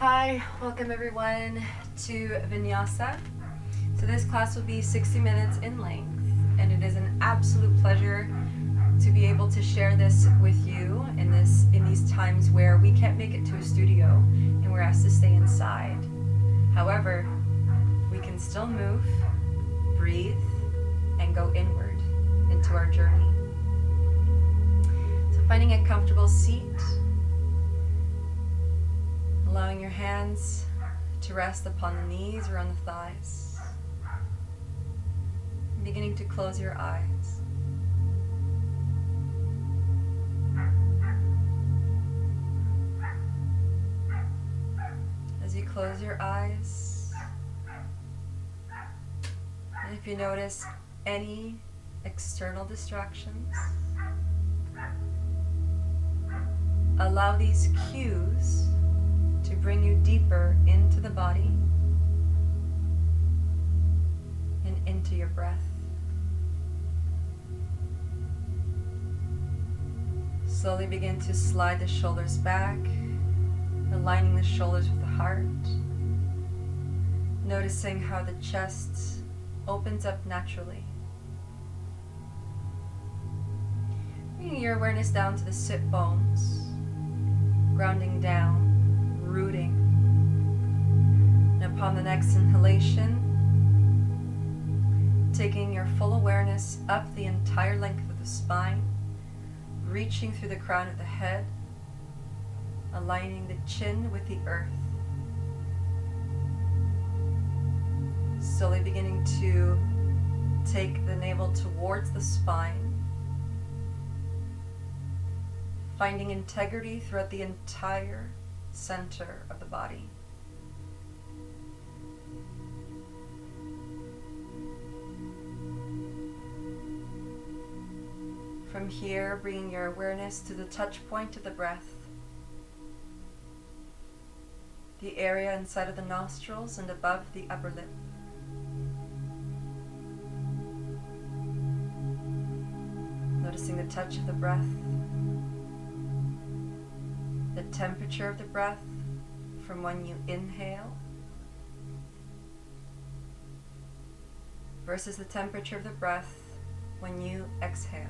Hi, welcome everyone to Vinyasa. So this class will be 60 minutes in length, and it is an absolute pleasure to be able to share this with you in these times where we can't make it to a studio and we're asked to stay inside. However, we can still move, breathe, and go inward into our journey. So finding a comfortable seat, allowing your hands to rest upon the knees or on the thighs. Beginning to close your eyes. As you close your eyes, and if you notice any external distractions, allow these cues to bring you deeper into the body and into your breath. Slowly begin to slide the shoulders back, aligning the shoulders with the heart, noticing how the chest opens up naturally. Bringing your awareness down to the sit bones, grounding down, rooting. And upon the next inhalation, taking your full awareness up the entire length of the spine, reaching through the crown of the head, aligning the chin with the earth. Slowly beginning to take the navel towards the spine, finding integrity throughout the entire center of the body. From here, bringing your awareness to the touch point of the breath, the area inside of the nostrils and above the upper lip. Noticing the touch of the breath, the temperature of the breath from when you inhale versus the temperature of the breath when you exhale.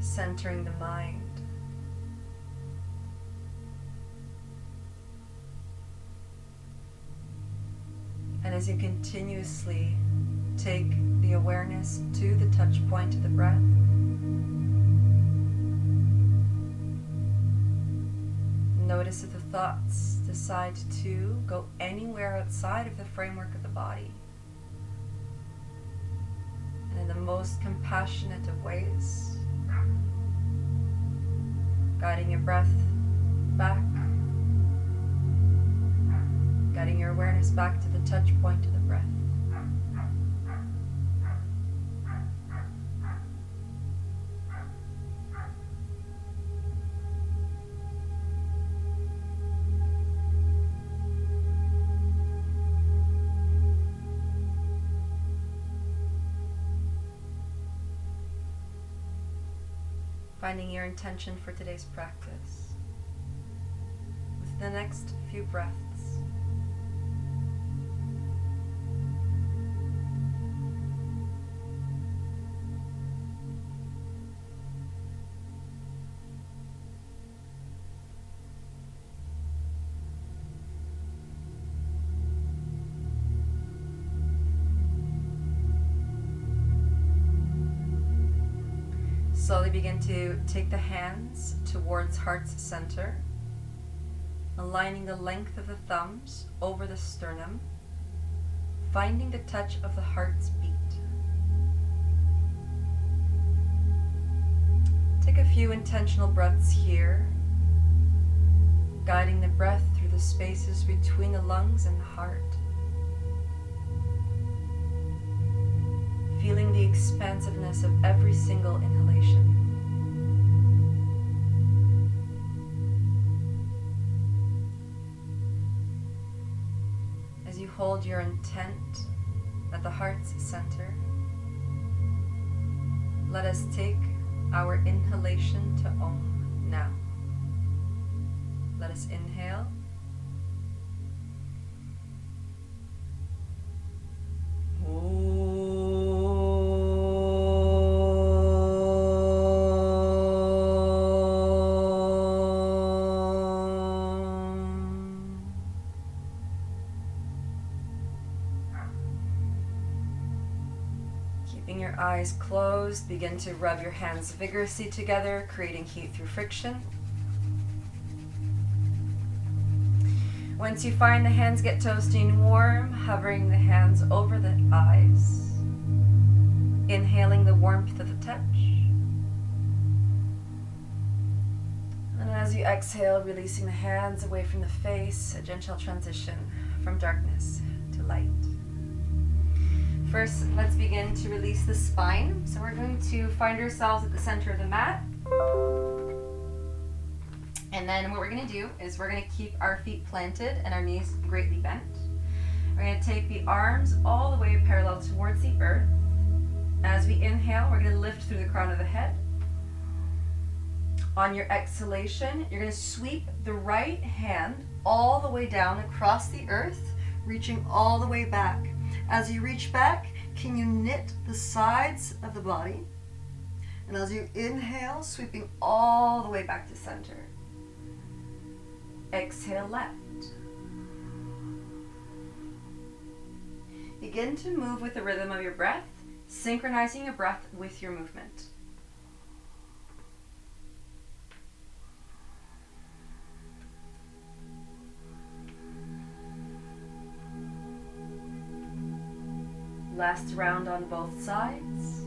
Centering the mind. And as you continuously take the awareness to the touch point of the breath, notice if the thoughts decide to go anywhere outside of the framework of the body. And in the most compassionate of ways, guiding your breath back, guiding your awareness back to the touch point of the breath. Finding your intention for today's practice with the next few breaths. Slowly begin to take the hands towards heart's center, aligning the length of the thumbs over the sternum, finding the touch of the heart's beat. Take a few intentional breaths here, guiding the breath through the spaces between the lungs and the heart. Feeling the expansiveness of every single inhalation. As you hold your intent at the heart's center, Let us take our inhalation to Om now. Let us inhale. Keeping your eyes closed, begin to rub your hands vigorously together, creating heat through friction. Once you find the hands get toasty and warm, hovering the hands over the eyes, inhaling the warmth of the touch. And as you exhale, releasing the hands away from the face, a gentle transition from darkness to light. First, let's begin to release the spine. So we're going to find ourselves at the center of the mat. And then what we're going to do is we're going to keep our feet planted and our knees greatly bent. We're going to take the arms all the way parallel towards the earth. As we inhale, we're going to lift through the crown of the head. On your exhalation, you're going to sweep the right hand all the way down across the earth, reaching all the way back. As you reach back, can you knit the sides of the body? And as you inhale, sweeping all the way back to center. Exhale left. Begin to move with the rhythm of your breath, synchronizing your breath with your movement. Last round on both sides.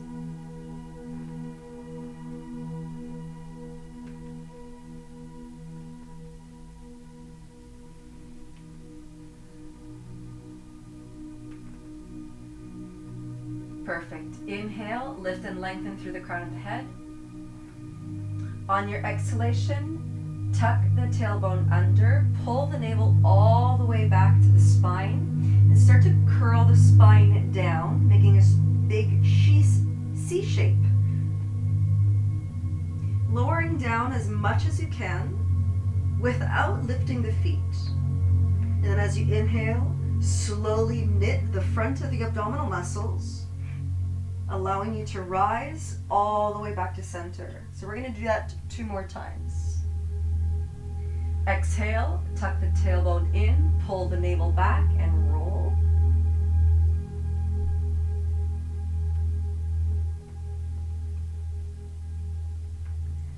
Perfect. Inhale, lift and lengthen through the crown of the head. On your exhalation, tuck the tailbone under, pull the navel all the way back to the spine, and start to curl the spine down, making a big C shape. Lowering down as much as you can without lifting the feet. And then as you inhale, slowly knit the front of the abdominal muscles, allowing you to rise all the way back to center. So we're going to do that 2 more times. Exhale, tuck the tailbone in, pull the navel back, and roll.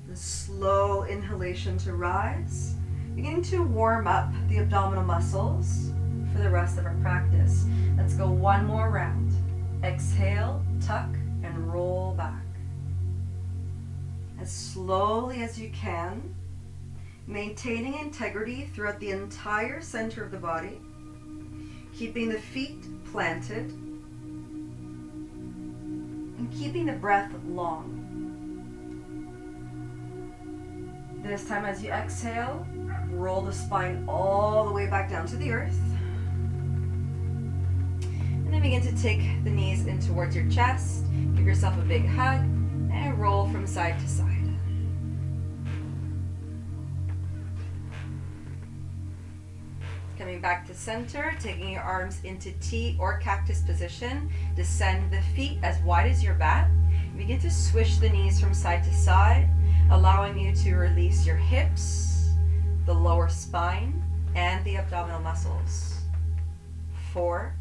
The slow inhalation to rise, beginning to warm up the abdominal muscles for the rest of our practice. Let's go 1 more round. Exhale, tuck, and roll back. As slowly as you can, maintaining integrity throughout the entire center of the body, keeping the feet planted, and keeping the breath long. This time as you exhale, roll the spine all the way back down to the earth. And then begin to take the knees in towards your chest. Give yourself a big hug and roll from side to side. Coming back to center, taking your arms into T or cactus position. Descend the feet as wide as your bat. Begin to swish the knees from side to side, allowing you to release your hips, the lower spine, and the abdominal muscles. 4,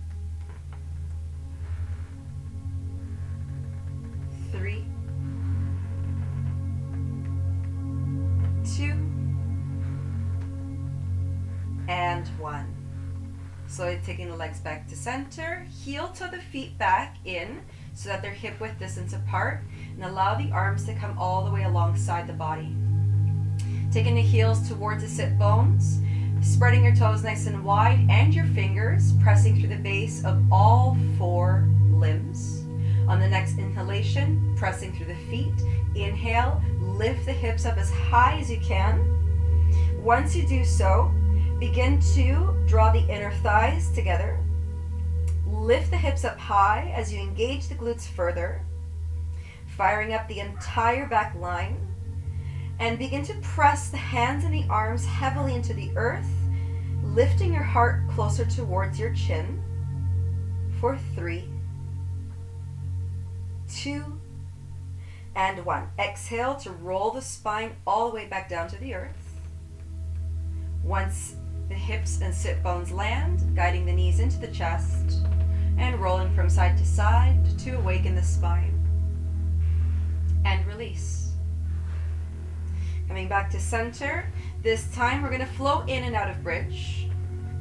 3, 2, and 1. Slowly taking the legs back to center, heel toe the feet back in so that they're hip width distance apart, and allow the arms to come all the way alongside the body. Taking the heels towards the sit bones, spreading your toes nice and wide and your fingers pressing through the base of all 4 limbs. On the next inhalation, pressing through the feet. Inhale, lift the hips up as high as you can. Once you do so, begin to draw the inner thighs together. Lift the hips up high as you engage the glutes further. firing up the entire back line. And begin to press the hands and the arms heavily into the earth, lifting your heart closer towards your chin for 3, 2, and 1. Exhale to roll the spine all the way back down to the earth. Once the hips and sit bones land, guiding the knees into the chest and rolling from side to side to awaken the spine. And release. Coming back to center. This time we're going to flow in and out of bridge.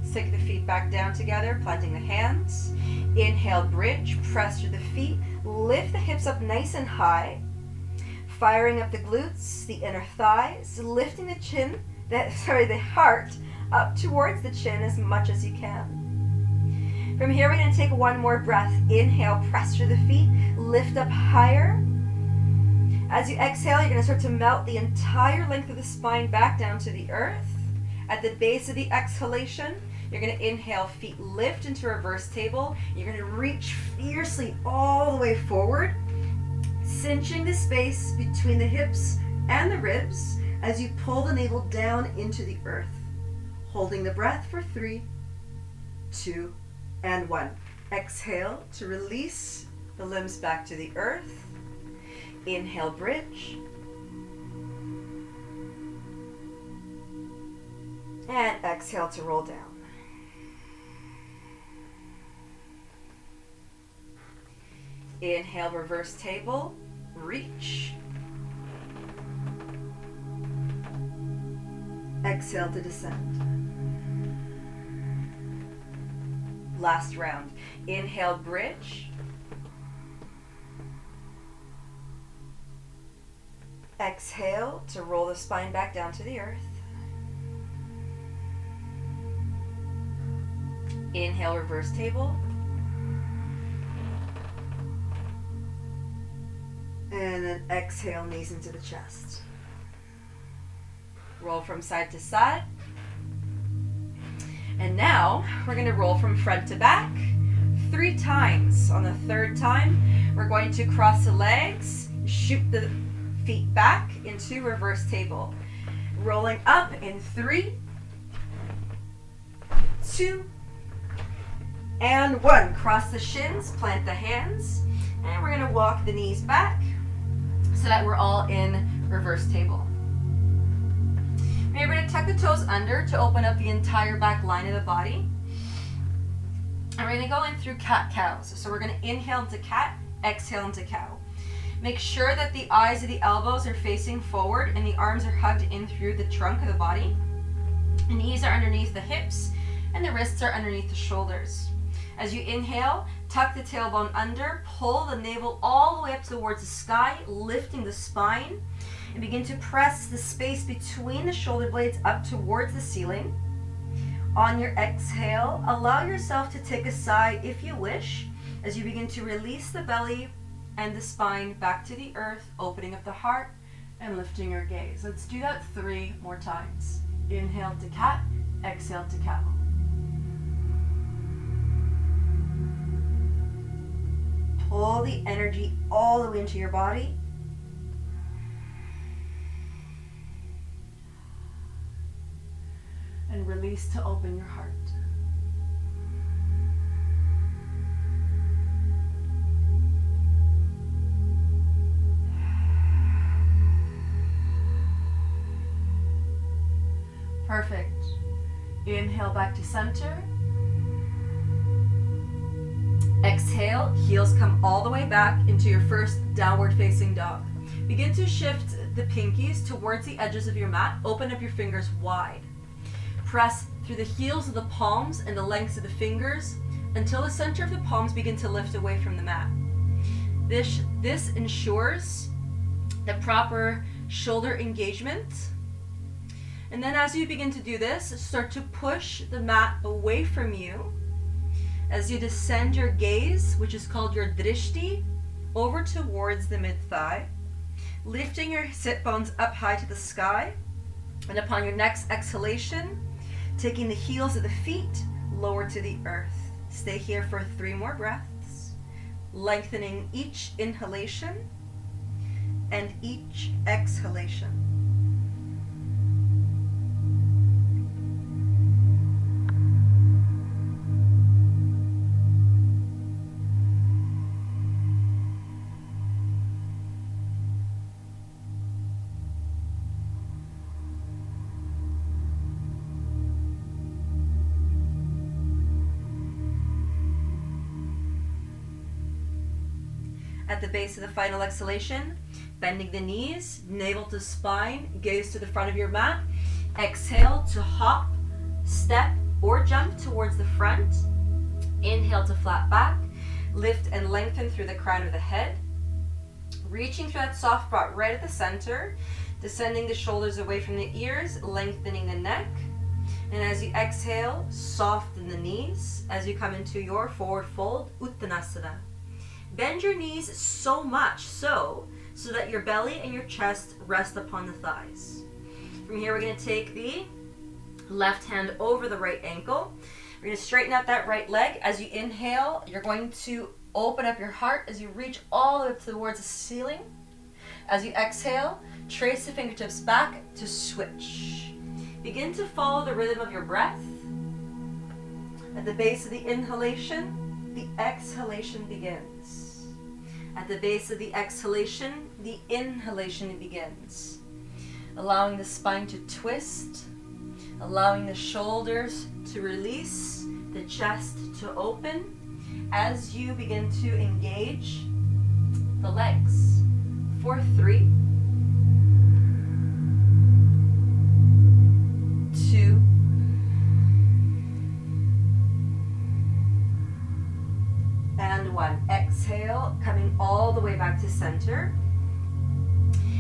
Stick the feet back down together, planting the hands. Inhale, bridge, press through the feet, lift the hips up nice and high, firing up the glutes, the inner thighs, lifting the heart up towards the chin as much as you can. From here, we're going to take one more breath. Inhale, press through the feet, lift up higher. As you exhale, you're going to start to melt the entire length of the spine back down to the earth. At the base of the exhalation, you're going to inhale, feet lift into reverse table. You're going to reach fiercely all the way forward, cinching the space between the hips and the ribs as you pull the navel down into the earth. Holding the breath for 3, 2, and 1. Exhale to release the limbs back to the earth. Inhale, bridge. And exhale to roll down. Inhale, reverse table, reach. Exhale to descend. Last round. Inhale, bridge. Exhale to roll the spine back down to the earth. Inhale, reverse table. And then exhale, knees into the chest. Roll from side to side. And now we're going to roll from front to back 3 times. On the 3rd time, we're going to cross the legs, shoot the feet back into reverse table. Rolling up in 3, 2, and 1. Cross the shins, plant the hands, and we're going to walk the knees back so that we're all in reverse table. We're going to tuck the toes under to open up the entire back line of the body. And we're going to go in through cat-cows. So we're going to inhale into cat, exhale into cow. Make sure that the eyes of the elbows are facing forward and the arms are hugged in through the trunk of the body. The knees are underneath the hips and the wrists are underneath the shoulders. As you inhale, tuck the tailbone under, pull the navel all the way up towards the sky, lifting the spine, and begin to press the space between the shoulder blades up towards the ceiling. On your exhale, allow yourself to take a sigh if you wish, as you begin to release the belly and the spine back to the earth, opening up the heart and lifting your gaze. Let's do that 3 more times. Inhale to cat, exhale to cow. Pull the energy all the way into your body. And release to open your heart. Perfect. Inhale back to center. Exhale, heels come all the way back into your first downward facing dog. Begin to shift the pinkies towards the edges of your mat. Open up your fingers wide. Press through the heels of the palms and the lengths of the fingers until the center of the palms begin to lift away from the mat. This ensures the proper shoulder engagement. And then as you begin to do this, start to push the mat away from you as you descend your gaze, which is called your drishti, over towards the mid-thigh, lifting your sit bones up high to the sky. And upon your next exhalation, taking the heels of the feet lower to the earth. Stay here for 3 more breaths, lengthening each inhalation and each exhalation. At the base of the final exhalation, bending the knees, navel to spine, gaze to the front of your mat. Exhale to hop, step, or jump towards the front. Inhale to flat back, lift and lengthen through the crown of the head. Reaching through that soft spot right at the center, descending the shoulders away from the ears, lengthening the neck. And as you exhale, soften the knees as you come into your forward fold, Uttanasana. Bend your knees so much so that your belly and your chest rest upon the thighs. From here, we're going to take the left hand over the right ankle. We're going to straighten out that right leg. As you inhale, you're going to open up your heart as you reach all the way up towards the ceiling. As you exhale, trace the fingertips back to switch. Begin to follow the rhythm of your breath. At the base of the inhalation, the exhalation begins. At the base of the exhalation, the inhalation begins. Allowing the spine to twist, allowing the shoulders to release, the chest to open, as you begin to engage the legs. For 3, 2, and 1. Exhale, coming all the way back to center.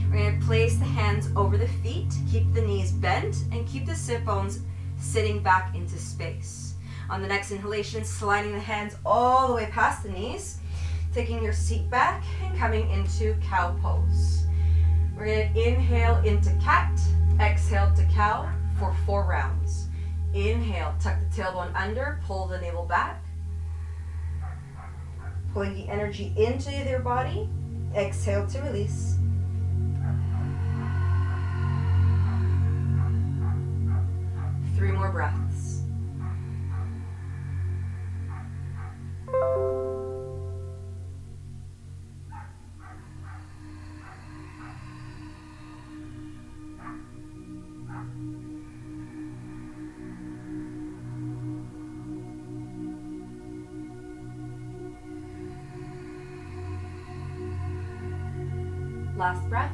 We're going to place the hands over the feet, keep the knees bent, and keep the sit bones sitting back into space. On the next inhalation, sliding the hands all the way past the knees, taking your seat back and coming into cow pose. We're going to inhale into cat, exhale to cow for 4 rounds. Inhale, tuck the tailbone under, pull the navel back. Pulling the energy into your body. Exhale to release. Three more breaths. Last breath.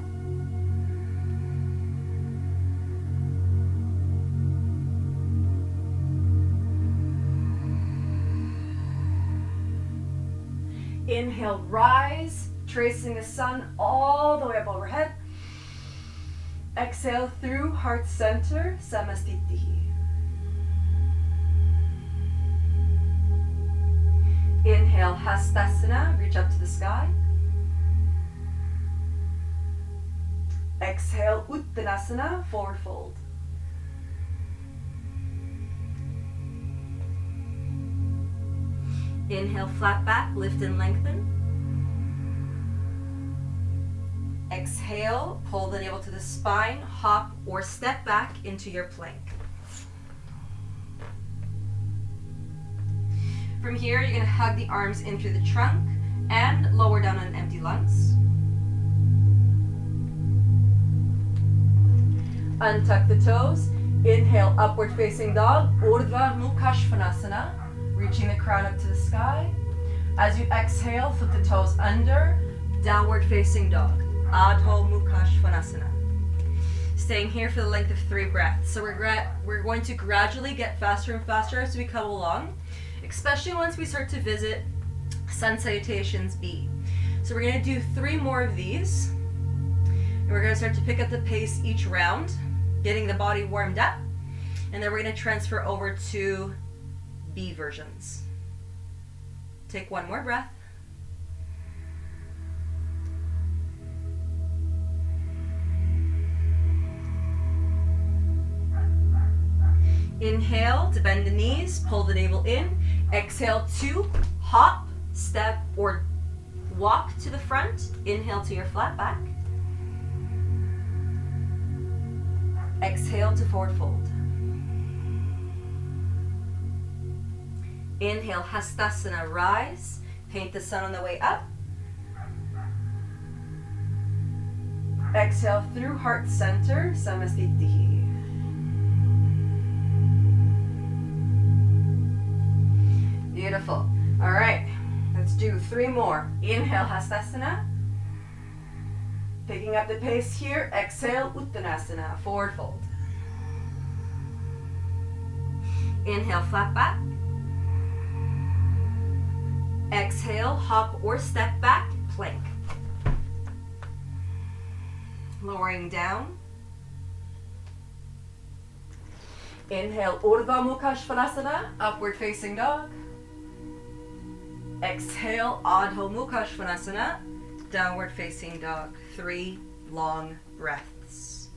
Inhale, rise, tracing the sun all the way up overhead. Exhale through heart center, Samastiti. Inhale, Hastasana, reach up to the sky. Exhale, Uttanasana, forward fold. Inhale, flat back, lift and lengthen. Exhale, pull the navel to the spine, hop or step back into your plank. From here, you're going to hug the arms in through the trunk and lower down on empty lungs. Untuck the toes. Inhale, upward facing dog, Urdhva Mukha Svanasana, reaching the crown up to the sky. As you exhale, flip the toes under, downward facing dog, Adho Mukha Svanasana. Staying here for the length of 3 breaths. So we're going to gradually get faster and faster as we come along, especially once we start to visit Sun Salutations B. So we're going to do 3 more of these. And we're going to start to pick up the pace each round, getting the body warmed up. And then we're going to transfer over to B versions. Take 1 more breath. Inhale to bend the knees, pull the navel in. Exhale to hop, step, or walk to the front. Inhale to your flat back. Exhale to forward fold. Inhale, Hastasana, rise. Paint the sun on the way up. Exhale through heart center, Samastitihi. Beautiful. All right, let's do 3 more. Inhale, Hastasana. Picking up the pace here. Exhale, Uttanasana, forward fold. Inhale, flat back. Exhale, hop or step back, plank. Lowering down. Inhale, Urdhva Mukha Svanasana, upward facing dog. Exhale, Adho Mukha Svanasana, downward facing dog. 3 long breaths.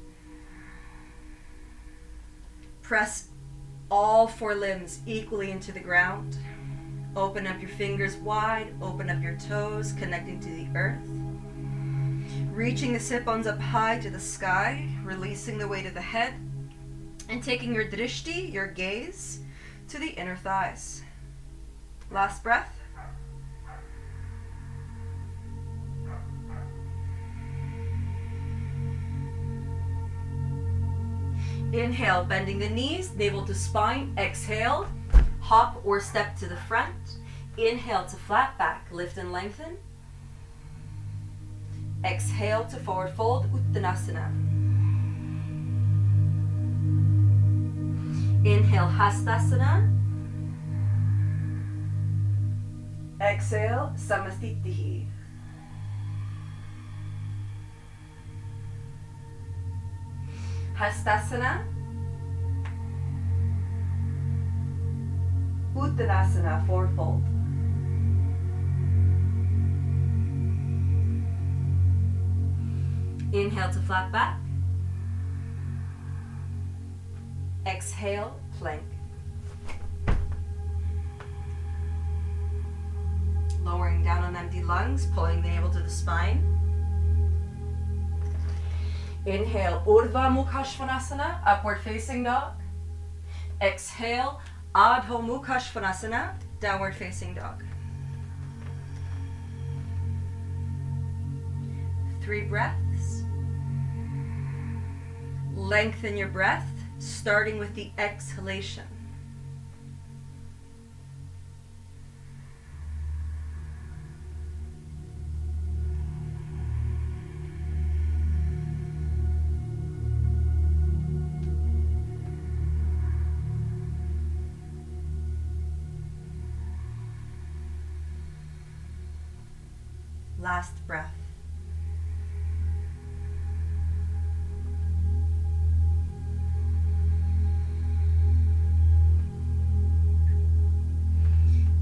Press all 4 limbs equally into the ground. Open up your fingers wide, open up your toes, connecting to the earth. Reaching the sit bones up high to the sky, releasing the weight of the head, and taking your drishti, your gaze, to the inner thighs. Last breath. Inhale, bending the knees, navel to spine. Exhale, hop or step to the front. Inhale to flat back, lift and lengthen. Exhale to forward fold, Uttanasana. Inhale, Hastasana. Exhale, Samastitihi. Hastasana. Uttanasana, forward fold. Inhale to flat back. Exhale, plank. Lowering down on empty lungs, pulling the navel to the spine. Inhale, Urdhva Mukha Svanasana, upward facing dog. Exhale, Adho Mukha Svanasana, downward facing dog. 3 breaths. Lengthen your breath, starting with the exhalation. Last breath.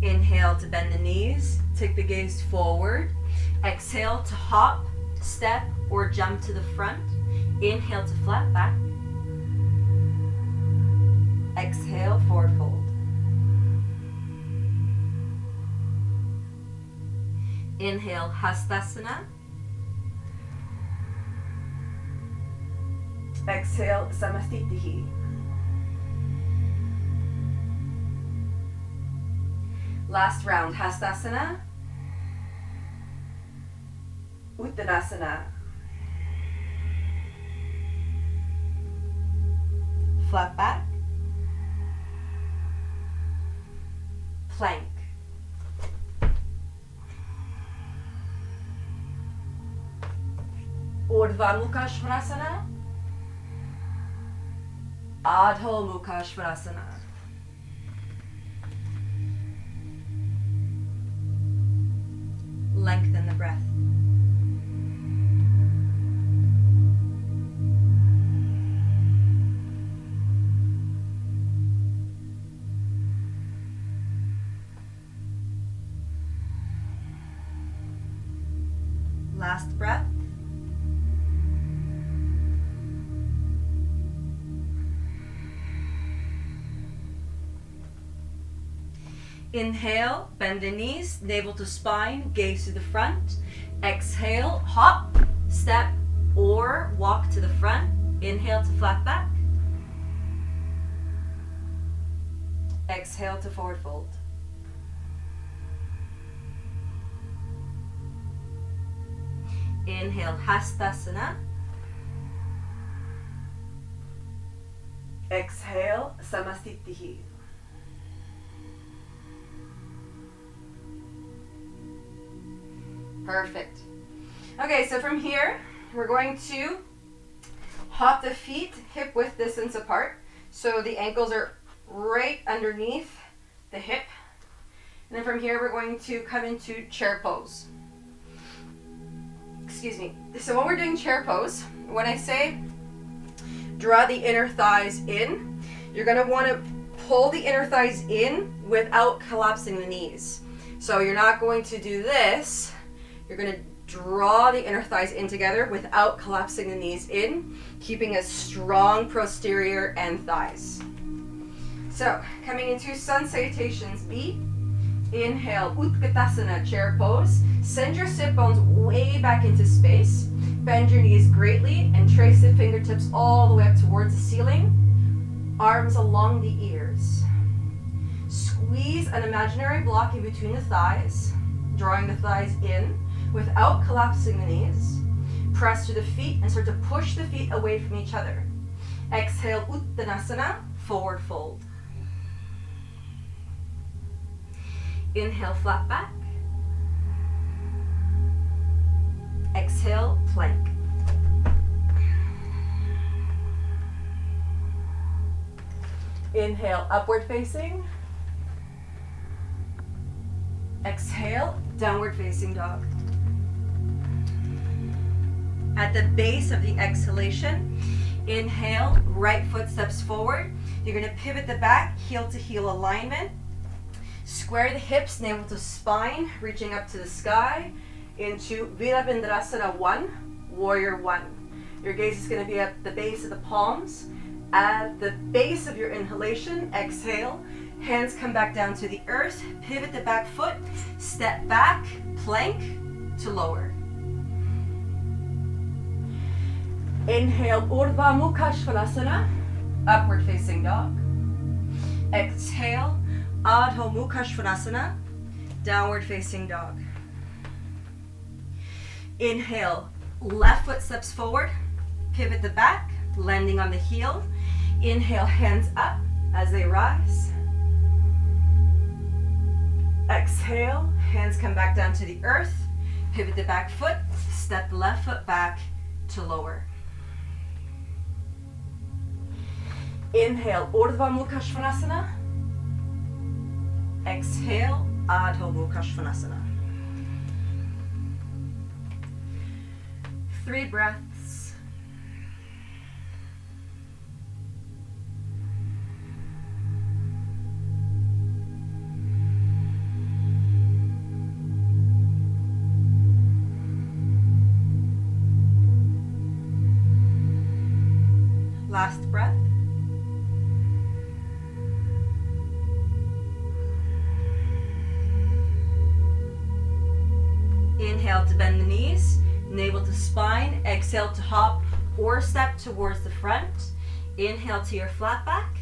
Inhale to bend the knees, take the gaze forward. Exhale to hop, step, or jump to the front. Inhale to flat back. Exhale, forward fold. Inhale, Hastasana. Exhale, Samastitihi. Last round, Hastasana. Uttanasana. Flat back. Plank. Urdhva Mukha Svanasana. Adho Mukha Svanasana. Lengthen the breath. Last breath. Inhale, bend the knees, navel to spine, gaze to the front. Exhale, hop, step, or walk to the front. Inhale to flat back. Exhale to forward fold. Inhale, Hastasana. Exhale, Samastitihi. Perfect. Okay, so from here, we're going to hop the feet hip width distance apart. So the ankles are right underneath the hip. And then from here, we're going to come into chair pose. Excuse me. So when we're doing chair pose, when I say draw the inner thighs in, you're going to want to pull the inner thighs in without collapsing the knees. So you're not going to do this. You're going to draw the inner thighs in together without collapsing the knees in, keeping a strong posterior and thighs. So coming into Sun Salutations B. Inhale, Utkatasana, chair pose. Send your sit bones way back into space. Bend your knees greatly and trace the fingertips all the way up towards the ceiling. Arms along the ears. Squeeze an imaginary block in between the thighs, drawing the thighs in without collapsing the knees. Press through the feet and start to push the feet away from each other. Exhale, Uttanasana, forward fold. Inhale, flat back. Exhale, plank. Inhale, upward facing. Exhale, downward facing dog. At the base of the exhalation, inhale, right foot steps forward. You're going to pivot the back, heel to heel alignment. Square the hips, navel to spine, reaching up to the sky into Virabhadrasana 1, Warrior 1. Your gaze is going to be at the base of the palms. At the base of your inhalation, exhale. Hands come back down to the earth. Pivot the back foot. Step back, plank to lower. Inhale, Urdhva Mukha Svanasana, upward facing dog. Exhale, Adho Mukha Svanasana, downward facing dog. Inhale, left foot steps forward, pivot the back, landing on the heel. Inhale, hands up as they rise. Exhale, hands come back down to the earth, pivot the back foot, step the left foot back to lower. Inhale, Urdhva Mukha Svanasana. Exhale, Adho Mukha Svanasana. 3 breaths. Last breath. Inhale to bend the knees, navel to spine. Exhale to hop or step towards the front. Inhale to your flat back.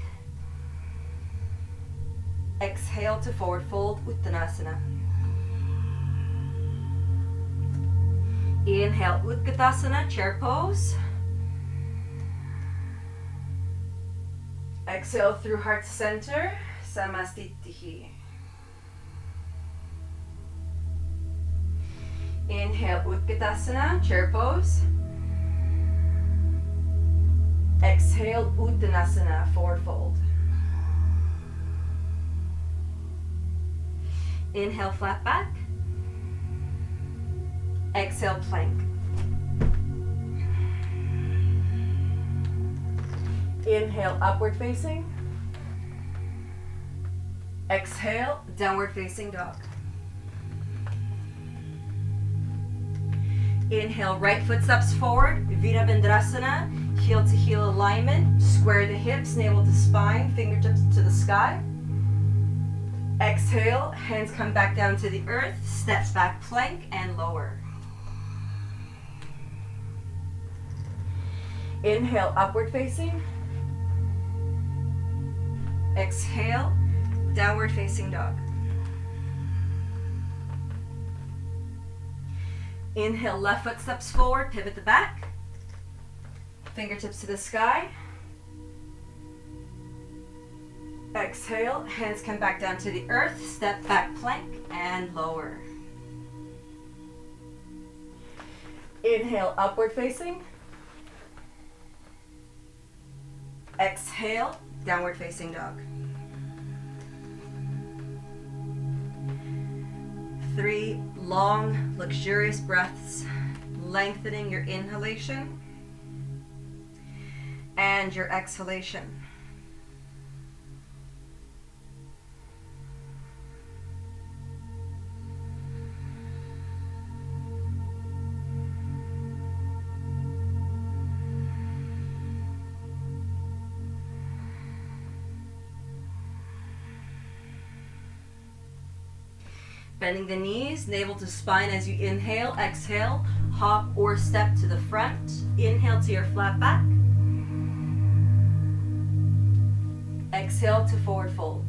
Exhale to forward fold, Uttanasana. Inhale, Utkatasana, chair pose. Exhale through heart center, Samastitihi. Inhale, Utkatasana, chair pose. Exhale, Uttanasana, forward fold. Inhale, flat back. Exhale, plank. Inhale, upward facing. Exhale, downward facing dog. Inhale, right foot steps forward, Virabhadrasana, heel to heel alignment. Square the hips, navel to spine, fingertips to the sky. Exhale, hands come back down to the earth, steps back, plank, and lower. Inhale, upward facing. Exhale, downward facing dog. Inhale, left foot steps forward, pivot the back. Fingertips to the sky. Exhale, hands come back down to the earth, step back plank and lower. Inhale, upward facing. Exhale, downward facing dog. 3 long, luxurious breaths, lengthening your inhalation and your exhalation. Bending the knees, navel to spine as you inhale. Exhale, hop or step to the front. Inhale to your flat back. Exhale to forward fold.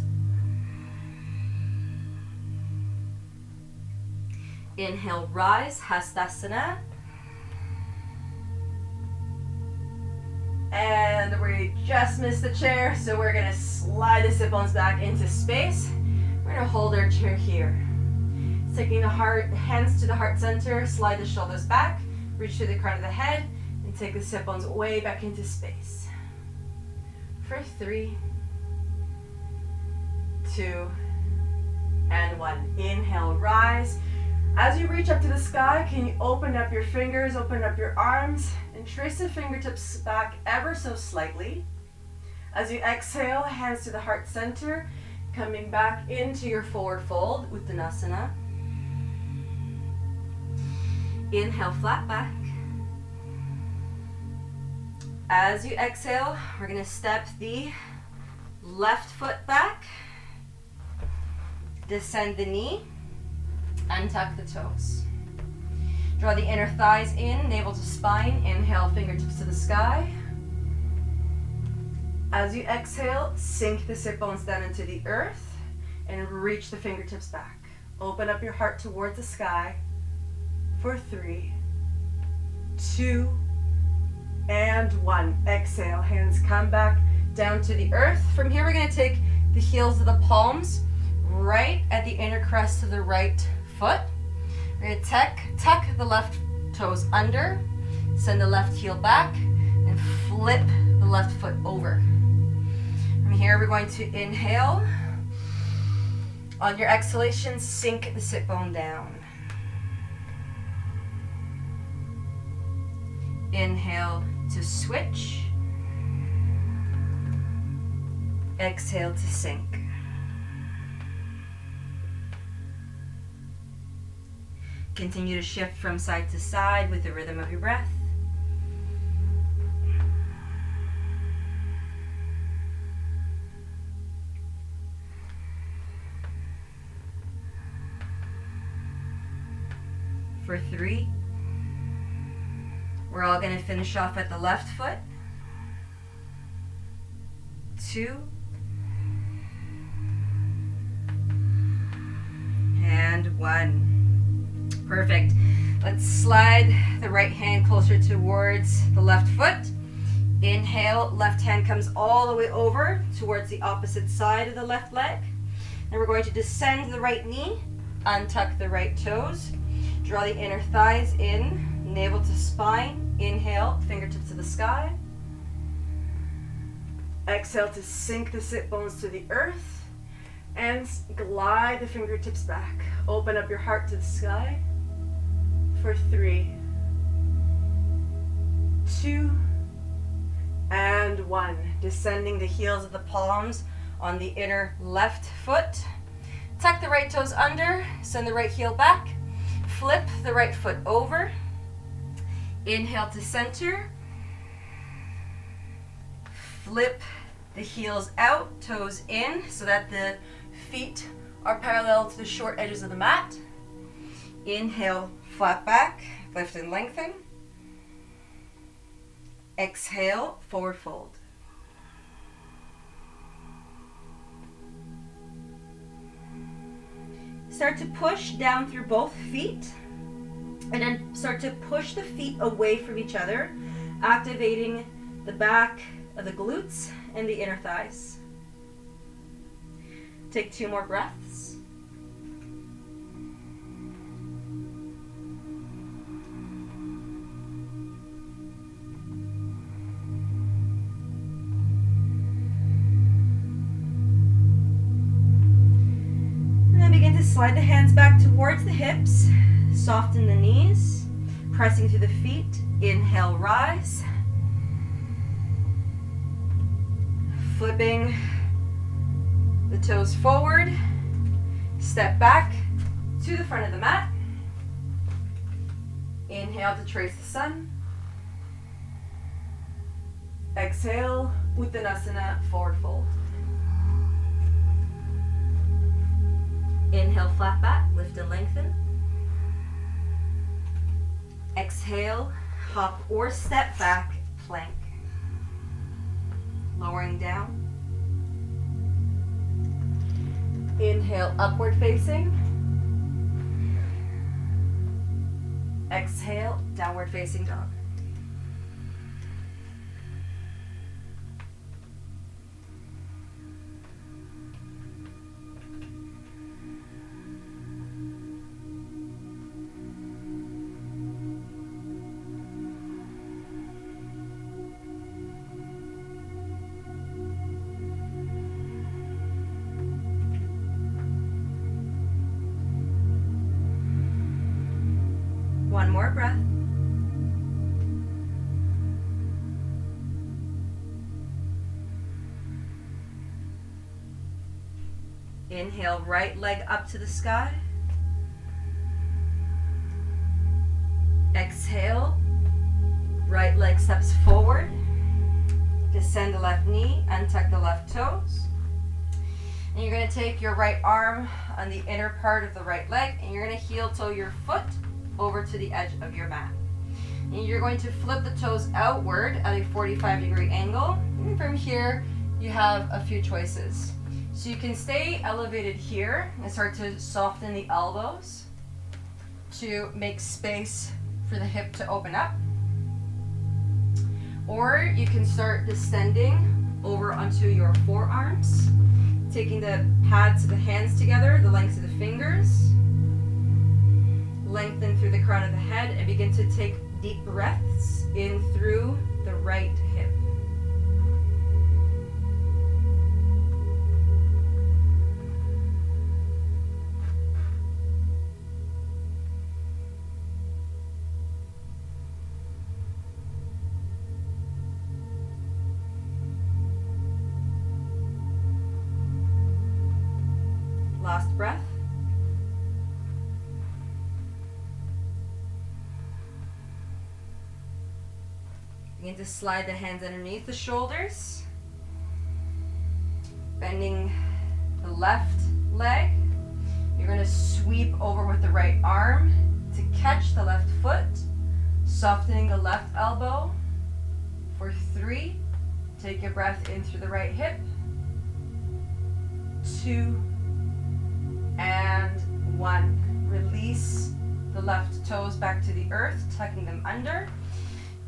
Inhale, rise, Hastasana. And we just missed the chair, so we're gonna slide the sit bones back into space. We're gonna hold our chair here. Taking the hands to the heart center, slide the shoulders back, reach to the crown of the head, and take the sit bones way back into space. For 3, 2, and 1. Inhale, rise. As you reach up to the sky, can you open up your fingers, open up your arms, and trace the fingertips back ever so slightly. As you exhale, hands to the heart center, coming back into your forward fold, Uttanasana. Inhale, flat back. As you exhale, we're going to step the left foot back, descend the knee, untuck the toes. Draw the inner thighs in, navel to spine. Inhale, fingertips to the sky. As you exhale, sink the sit bones down into the earth and reach the fingertips back. Open up your heart towards the sky. For 3, 2, and 1. Exhale, hands come back down to the earth. From here, we're going to take the heels of the palms right at the inner crest of the right foot. We're going to tuck the left toes under, send the left heel back, and flip the left foot over. From here, we're going to inhale. On your exhalation, sink the sit bone down. Inhale to switch. Exhale to sink. Continue to shift from side to side with the rhythm of your breath. For 3, we're all going to finish off at the left foot. 2, and 1. Perfect. Let's slide the right hand closer towards the left foot. Inhale, left hand comes all the way over towards the opposite side of the left leg. And we're going to descend the right knee, untuck the right toes, draw the inner thighs in, navel to spine. Inhale, fingertips to the sky. Exhale to sink the sit bones to the earth and glide the fingertips back. Open up your heart to the sky. For 3, 2, and 1. Descending the heels of the palms on the inner left foot. Tuck the right toes under, send the right heel back. Flip the right foot over. Inhale to center. Flip the heels out, toes in, so that the feet are parallel to the short edges of the mat. Inhale, flat back, lift and lengthen. Exhale, forward fold. Start to push down through both feet, and then start to push the feet away from each other, activating the back of the glutes and the inner thighs. Take 2 more breaths. Slide the hands back towards the hips, soften the knees, pressing through the feet. Inhale, rise. Flipping the toes forward, step back to the front of the mat. Inhale to trace the sun. Exhale, Uttanasana, forward fold. Inhale, flat back, lift and lengthen. Exhale, hop or step back, plank. Lowering down. Inhale, upward facing. Exhale, downward facing dog. One more breath. Inhale, right leg up to the sky. Exhale, right leg steps forward. Descend the left knee, untuck the left toes. And you're going to take your right arm on the inner part of the right leg, and you're going to heel toe your foot over to the edge of your mat. And you're going to flip the toes outward at a 45-degree angle. And from here, you have a few choices. So you can stay elevated here and start to soften the elbows to make space for the hip to open up. Or you can start descending over onto your forearms, taking the pads of the hands together, the lengths of the fingers. Lengthen through the crown of the head and begin to take deep breaths in through the right hip. Last breath. Begin to slide the hands underneath the shoulders, bending the left leg. You're going to sweep over with the right arm to catch the left foot, softening the left elbow. For 3, take your breath in through the right hip. 2 and 1. Release the left toes back to the earth, tucking them under.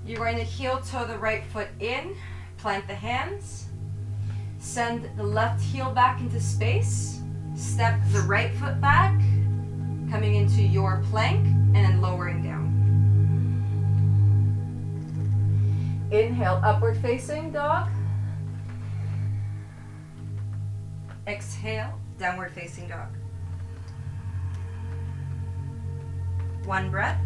You're going to heel toe the right foot in, plant the hands, send the left heel back into space, step the right foot back, coming into your plank, and then lowering down. Inhale, upward facing dog. Exhale, downward facing dog. 1 breath.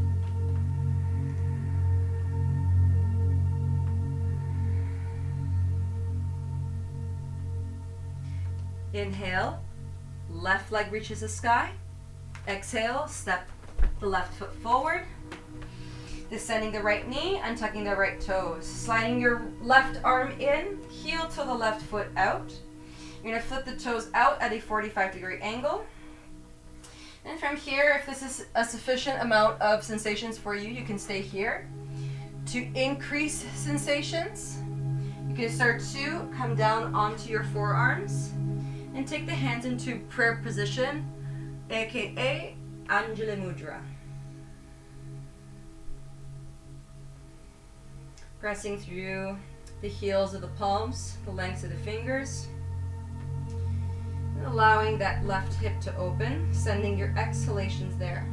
Inhale, left leg reaches the sky. Exhale, step the left foot forward. Descending the right knee, untucking the right toes. Sliding your left arm in, heel to the left foot out. You're going to flip the toes out at a 45-degree angle. And from here, if this is a sufficient amount of sensations for you, you can stay here. To increase sensations, you can start to come down onto your forearms and take the hands into prayer position, aka Anjali Mudra. Pressing through the heels of the palms, the lengths of the fingers, and allowing that left hip to open, sending your exhalations there.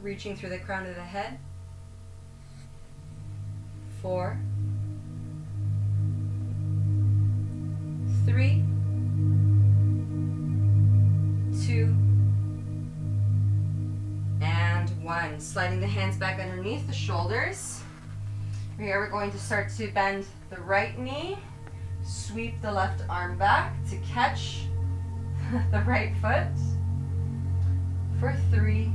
Reaching through the crown of the head. 4, 3, 2, and 1. Sliding the hands back underneath the shoulders. Here we're going to start to bend the right knee, sweep the left arm back to catch the right foot. For 3,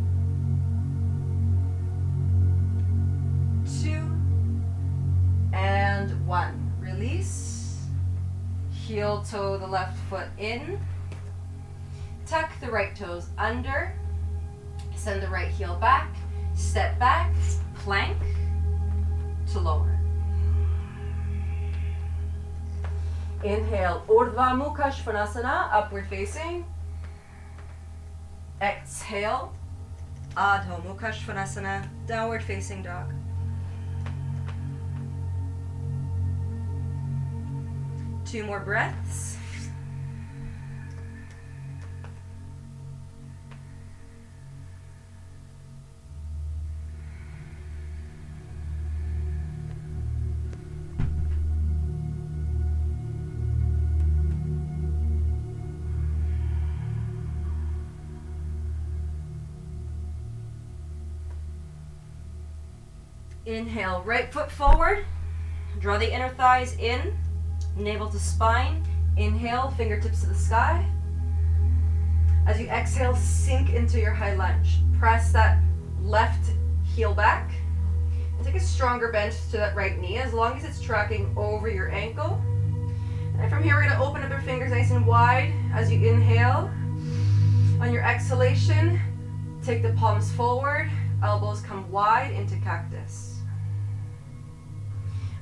2, and 1. Release. Heel toe the left foot in. Tuck the right toes under. Send the right heel back. Step back. Plank to lower. Inhale, Urdhva Mukha Svanasana, upward facing. Exhale, Adho Mukha Svanasana, downward facing dog. Two more breaths. Inhale, right foot forward. Draw the inner thighs in. Navel to spine. Inhale, fingertips to the sky. As you exhale, sink into your high lunge. Press that left heel back. And take a stronger bend to that right knee as long as it's tracking over your ankle. And from here, we're going to open up your fingers nice and wide as you inhale. On your exhalation, take the palms forward. Elbows come wide into cactus.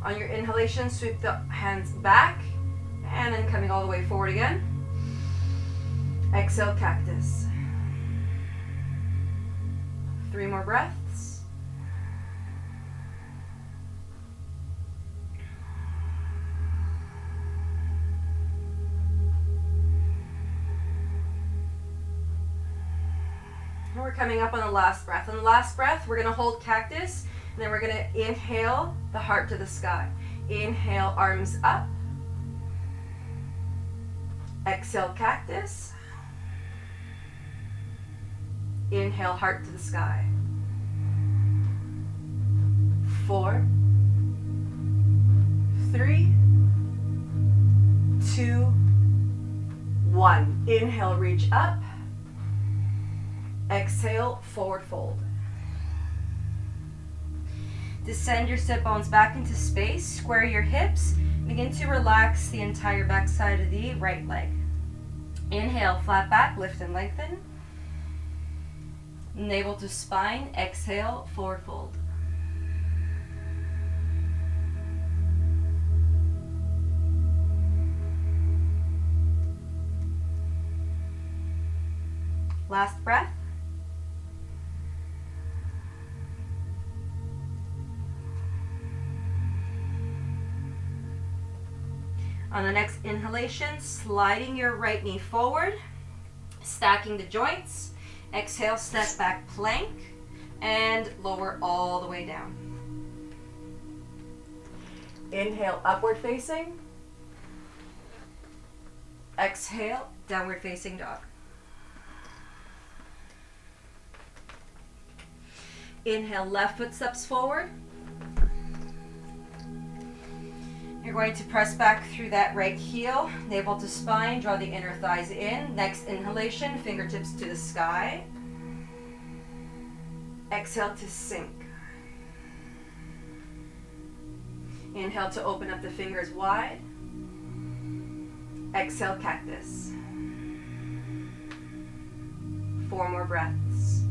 On your inhalation, sweep the hands back and then coming all the way forward again. Exhale, cactus. 3 more breaths. And we're coming up on the last breath. On the last breath, we're going to hold cactus. And then we're going to inhale the heart to the sky. Inhale, arms up. Exhale, cactus. Inhale, heart to the sky. 4, 3, 2, 1. Inhale, reach up. Exhale, forward fold. Descend your sit bones back into space. Square your hips. Begin to relax the entire back side of the right leg. Inhale, flat back, lift and lengthen. Navel to spine. Exhale, forward fold. Last breath. On the next inhalation, sliding your right knee forward, stacking the joints. Exhale, step back plank, and lower all the way down. Inhale, upward facing. Exhale, downward facing dog. Inhale, left foot steps forward. You're going to press back through that right heel, navel to spine, draw the inner thighs in. Next inhalation, fingertips to the sky. Exhale to sink. Inhale to open up the fingers wide. Exhale, cactus. 4 more breaths.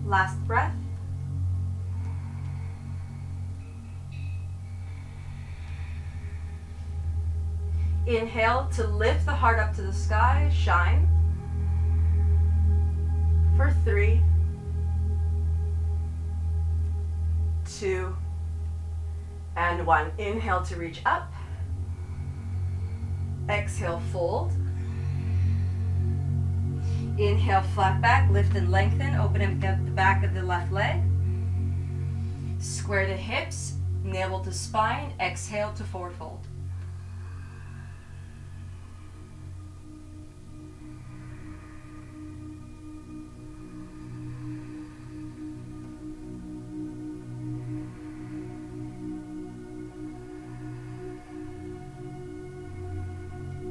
Last breath. Inhale to lift the heart up to the sky, shine. For 3, 2, and 1. Inhale to reach up. Exhale, fold. Inhale, flat back, lift and lengthen, open up the back of the left leg. Square the hips, navel to spine, exhale to forward fold.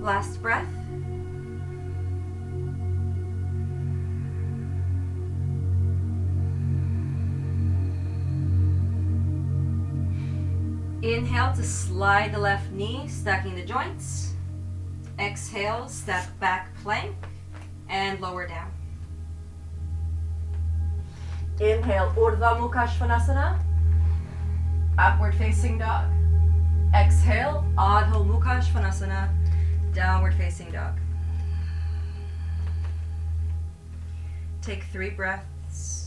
Last breath. Inhale to slide the left knee, stacking the joints. Exhale, step back plank and lower down. Inhale, Urdhva Mukha Svanasana, upward facing dog. Exhale, Adho Mukha Svanasana, downward facing dog. Take 3 breaths.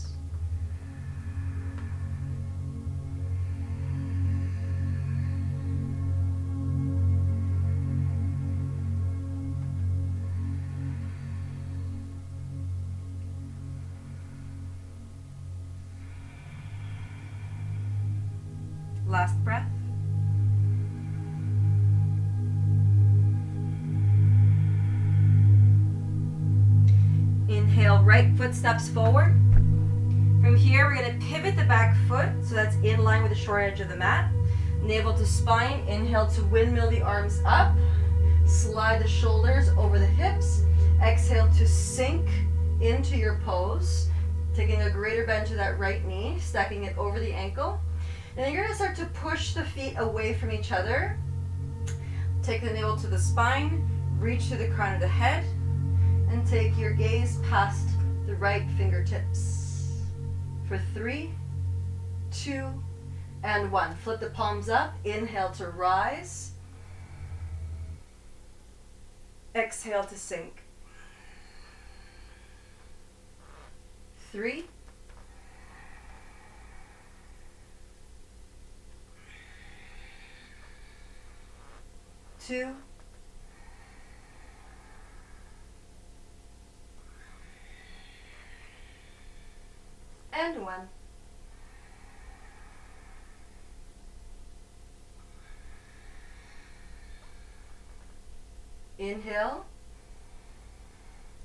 Last breath. Inhale, right foot steps forward. From here, we're going to pivot the back foot so that's in line with the short edge of the mat. Navel to spine. Inhale to windmill the arms up. Slide the shoulders over the hips. Exhale to sink into your pose. Taking a greater bend to that right knee, stacking it over the ankle. And then you're going to start to push the feet away from each other. Take the navel to the spine, reach to the crown of the head, and take your gaze past the right fingertips. For 3, 2, and 1. Flip the palms up. Inhale to rise. Exhale to sink. 3, 2, and 1. Inhale.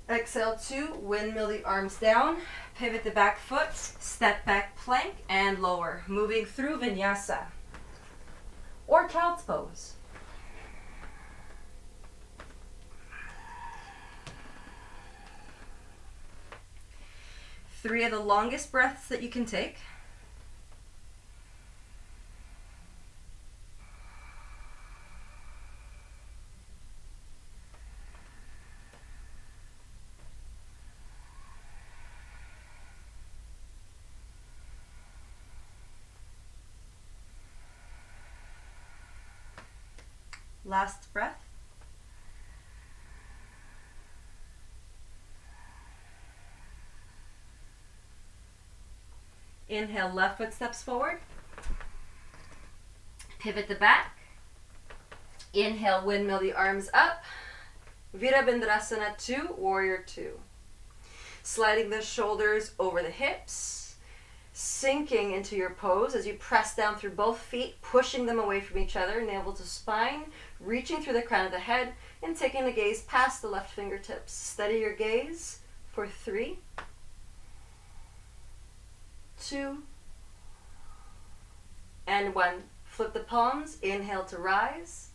Exhale to windmill the arms down, pivot the back foot, step back plank, and lower. Moving through Vinyasa or child's pose. Three of the longest breaths that you can take. Last breath. Inhale, left foot steps forward. Pivot the back. Inhale, windmill the arms up. Virabhadrasana 2, Warrior 2. Sliding the shoulders over the hips. Sinking into your pose as you press down through both feet, pushing them away from each other, navel to spine, reaching through the crown of the head, and taking the gaze past the left fingertips. Steady your gaze for 3, 2, and 1. Flip the palms. Inhale to rise.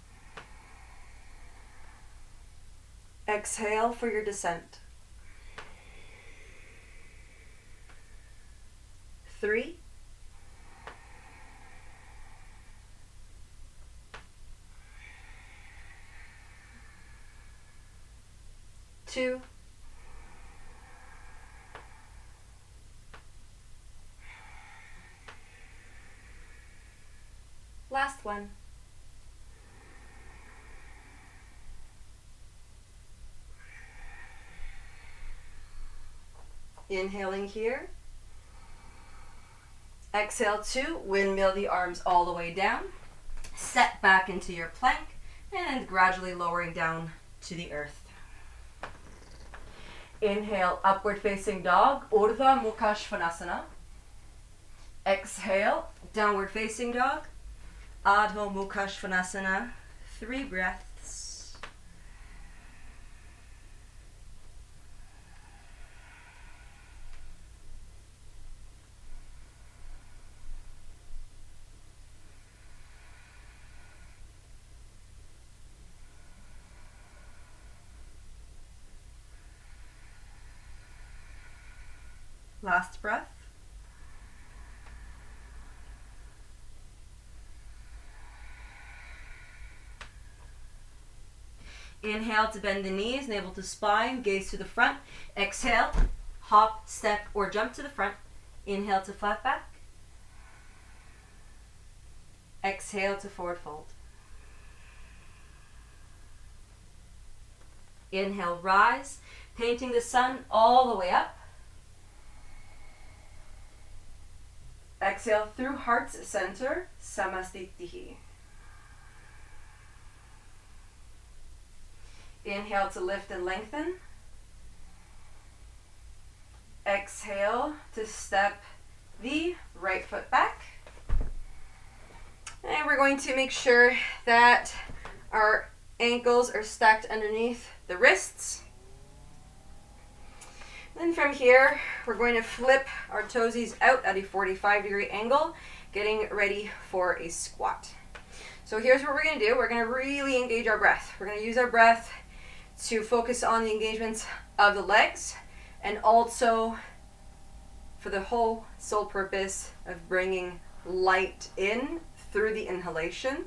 Exhale for your descent. 3, 2, one. Inhaling here. Exhale 2, windmill the arms all the way down. Set back into your plank and gradually lowering down to the earth. Inhale, upward facing dog, Urdhva Mukha Svanasana. Exhale, downward facing dog, Adho Mukha Svanasana. 3 breaths. Last breath. Inhale to bend the knees, navel to spine, gaze to the front. Exhale, hop, step, or jump to the front. Inhale to flat back. Exhale to forward fold. Inhale, rise, painting the sun all the way up. Exhale through heart's center, Samastitihi. Inhale to lift and lengthen. Exhale to step the right foot back. And we're going to make sure that our ankles are stacked underneath the wrists. Then from here, we're going to flip our toesies out at a 45-degree angle, getting ready for a squat. So here's what we're going to do. We're going to really engage our breath. We're going to use our breath to focus on the engagements of the legs, and also for the whole sole purpose of bringing light in through the inhalation.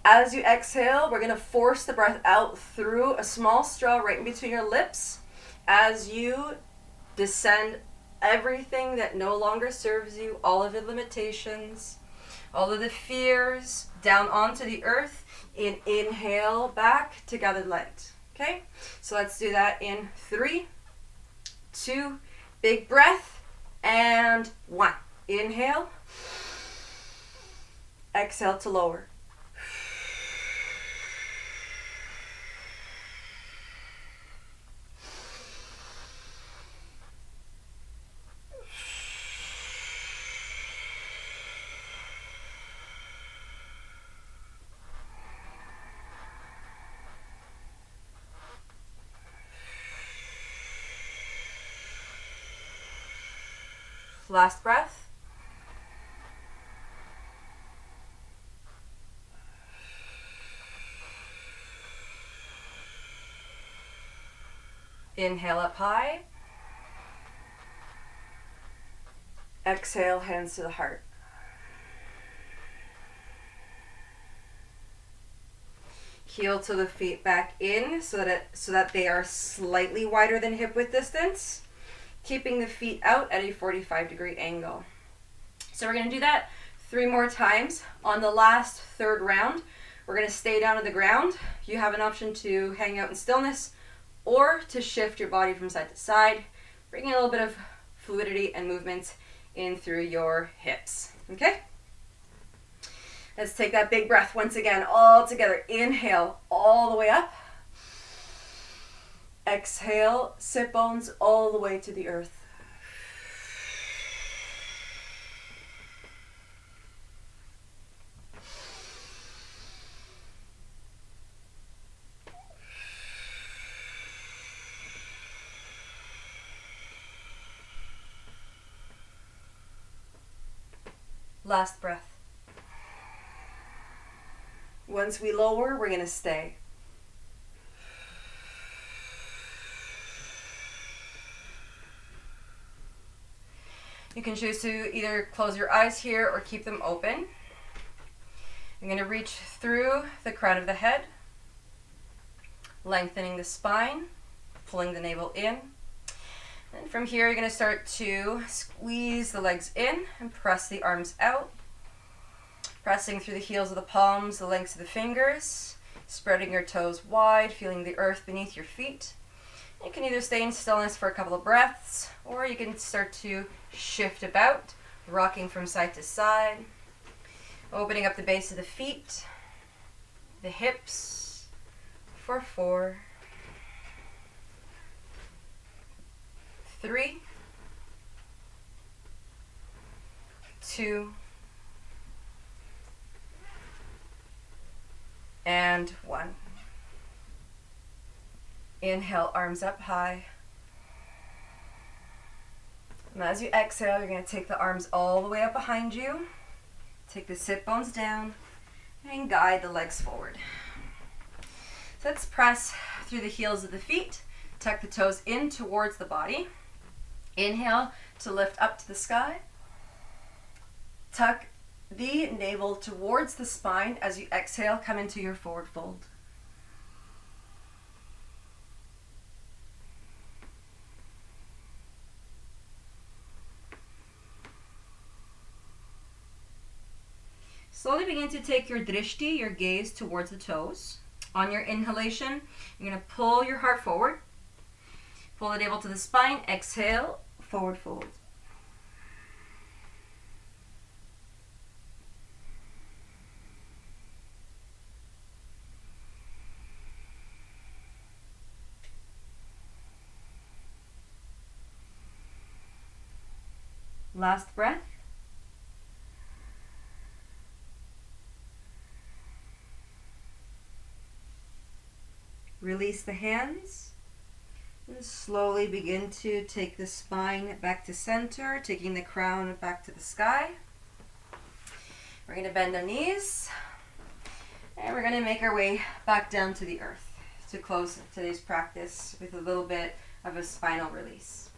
As you exhale, we're going to force the breath out through a small straw right in between your lips as you descend everything that no longer serves you, all of the limitations, all of the fears, down onto the earth. Inhale back to gathered legs. Okay, so let's do that in 3, 2, big breath, and 1. Inhale, exhale to lower. Last breath. Inhale up high. Exhale, hands to the heart. Heel to the feet back in so that they are slightly wider than hip width distance, keeping the feet out at a 45-degree angle. So we're going to do that 3 more times. On the last third round, we're going to stay down on the ground. You have an option to hang out in stillness or to shift your body from side to side, bringing a little bit of fluidity and movement in through your hips. Okay? Let's take that big breath once again, all together. Inhale all the way up. Exhale, sit bones all the way to the earth. Last breath. Once we lower, we're going to stay. You can choose to either close your eyes here or keep them open. I'm going to reach through the crown of the head, lengthening the spine, pulling the navel in. And from here, you're going to start to squeeze the legs in and press the arms out. Pressing through the heels of the palms, the lengths of the fingers, spreading your toes wide, feeling the earth beneath your feet. You can either stay in stillness for a couple of breaths, or you can start to shift about, rocking from side to side, opening up the base of the feet, the hips, for 4, 3, 2, and 1. Inhale, arms up high. And as you exhale, you're going to take the arms all the way up behind you. Take the sit bones down and guide the legs forward. So let's press through the heels of the feet. Tuck the toes in towards the body. Inhale to lift up to the sky. Tuck the navel towards the spine. As you exhale, come into your forward fold. Slowly begin to take your drishti, your gaze, towards the toes. On your inhalation, you're going to pull your heart forward. Pull the navel to the spine. Exhale, forward fold. Last breath. Release the hands and slowly begin to take the spine back to center, taking the crown back to the sky. We're going to bend our knees and we're going to make our way back down to the earth to close today's practice with a little bit of a spinal release.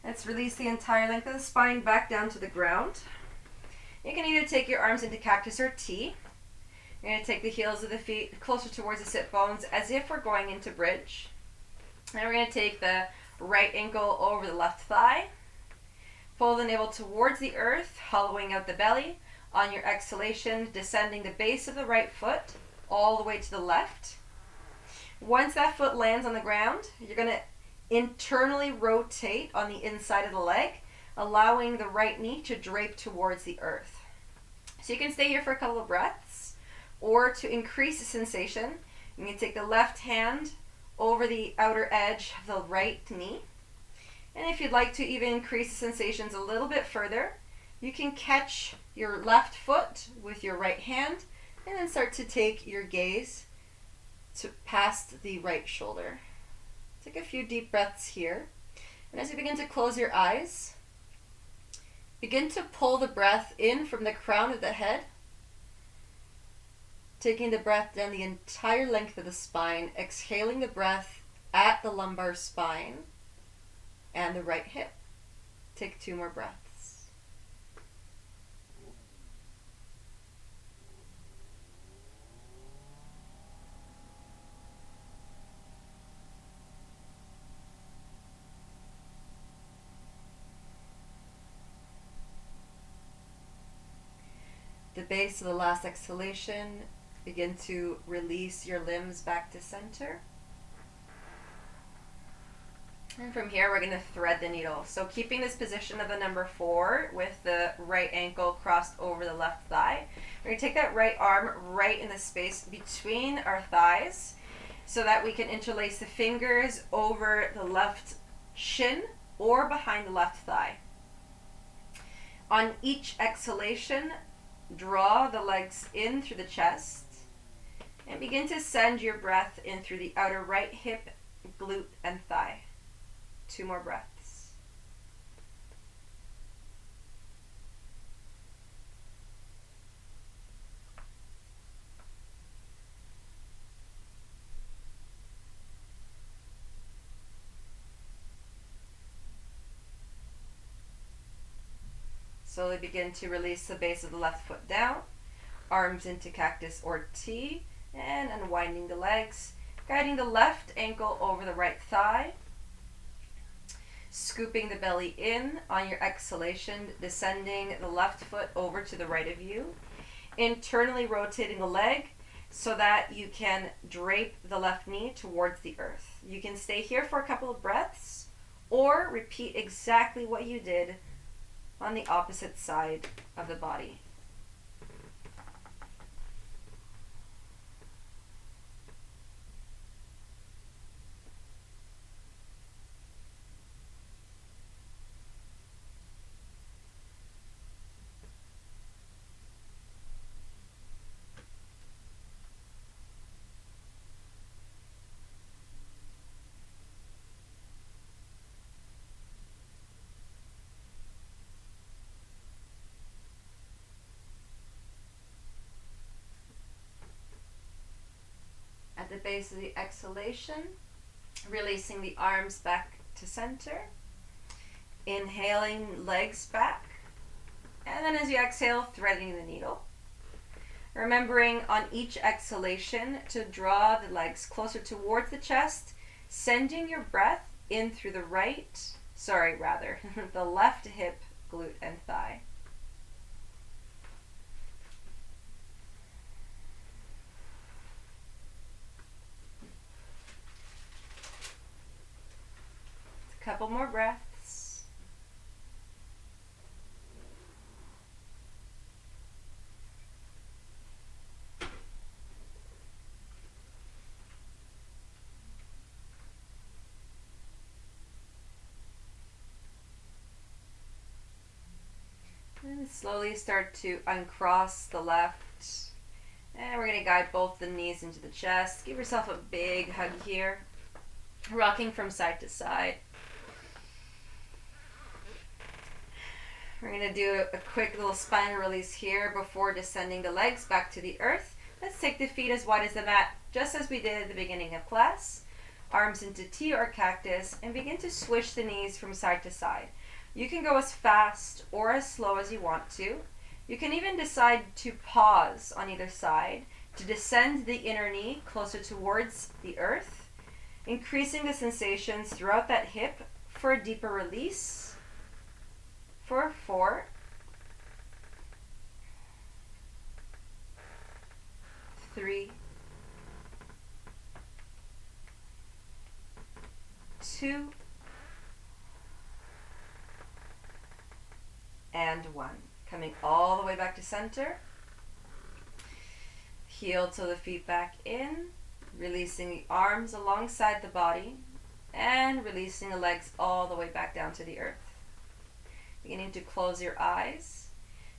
Let's release the entire length of the spine back down to the ground. You can either take your arms into cactus or T. You're going to take the heels of the feet closer towards the sit bones as if we're going into bridge. Then we're going to take the right ankle over the left thigh. Pull the navel towards the earth, hollowing out the belly. On your exhalation, descending the base of the right foot all the way to the left. Once that foot lands on the ground, you're going to internally rotate on the inside of the leg, allowing the right knee to drape towards the earth. So you can stay here for a couple of breaths. Or to increase the sensation, you can take the left hand over the outer edge of the right knee. And if you'd like to even increase the sensations a little bit further, you can catch your left foot with your right hand and then start to take your gaze to past the right shoulder. Take a few deep breaths here. And as you begin to close your eyes, begin to pull the breath in from the crown of the head, taking the breath down the entire length of the spine, exhaling the breath at the lumbar spine and the right hip. Take 2 more breaths. The base of the last exhalation, begin to release your limbs back to center. And from here, we're going to thread the needle. So keeping this position of the number 4 with the right ankle crossed over the left thigh, we're going to take that right arm right in the space between our thighs so that we can interlace the fingers over the left shin or behind the left thigh. On each exhalation, draw the legs in through the chest and begin to send your breath in through the outer right hip, glute, and thigh. 2 more breaths. Slowly begin to release the base of the left foot down, arms into cactus or T, and unwinding the legs, guiding the left ankle over the right thigh, scooping the belly in on your exhalation, descending the left foot over to the right of you. internally rotating the leg so that you can drape the left knee towards the earth. You can stay here for a couple of breaths or repeat exactly what you did on the opposite side of the body. At the base of the exhalation, releasing the arms back to center. Inhaling, legs back. And then as you exhale, threading the needle. Remembering on each exhalation to draw the legs closer towards the chest, sending your breath in through the the left hip, glute, and thigh. A couple more breaths. And slowly start to uncross the left. And we're going to guide both the knees into the chest. Give yourself a big hug here. Rocking from side to side. We're going to do a quick little spinal release here before descending the legs back to the earth. Let's take the feet as wide as the mat, just as we did at the beginning of class. Arms into T or cactus, and begin to swish the knees from side to side. You can go as fast or as slow as you want to. You can even decide to pause on either side to descend the inner knee closer towards the earth, increasing the sensations throughout that hip for a deeper release. For 4, 3, 2, and 1. Coming all the way back to center. Heel to the feet back in, releasing the arms alongside the body, and releasing the legs all the way back down to the earth. Beginning to close your eyes.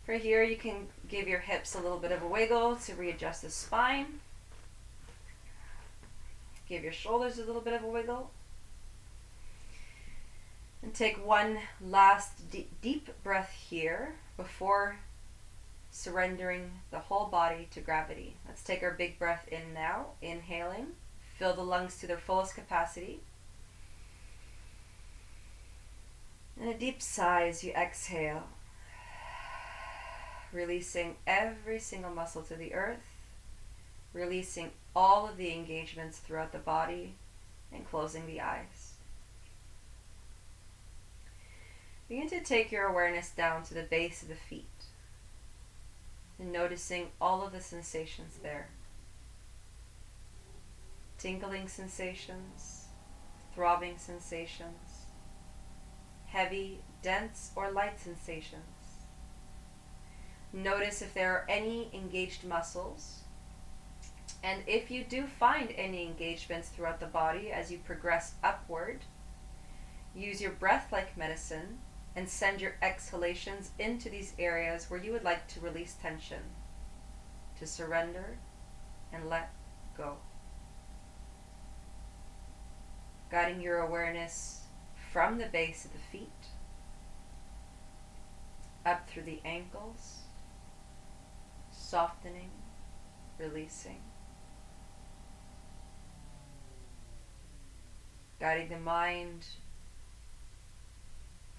For here, you can give your hips a little bit of a wiggle to readjust the spine. Give your shoulders a little bit of a wiggle. And take one last deep breath here before surrendering the whole body to gravity. Let's take our big breath in now. Inhaling. Fill the lungs to their fullest capacity. And a deep sigh as you exhale. Releasing every single muscle to the earth. Releasing all of the engagements throughout the body and closing the eyes. Begin to take your awareness down to the base of the feet and noticing all of the sensations there. Tingling sensations, throbbing sensations, heavy, dense, or light sensations. Notice if there are any engaged muscles, and if you do find any engagements throughout the body as you progress upward, use your breath like medicine and send your exhalations into these areas where you would like to release tension, to surrender and let go. Guiding your awareness from the base of the feet, up through the ankles, softening, releasing. Guiding the mind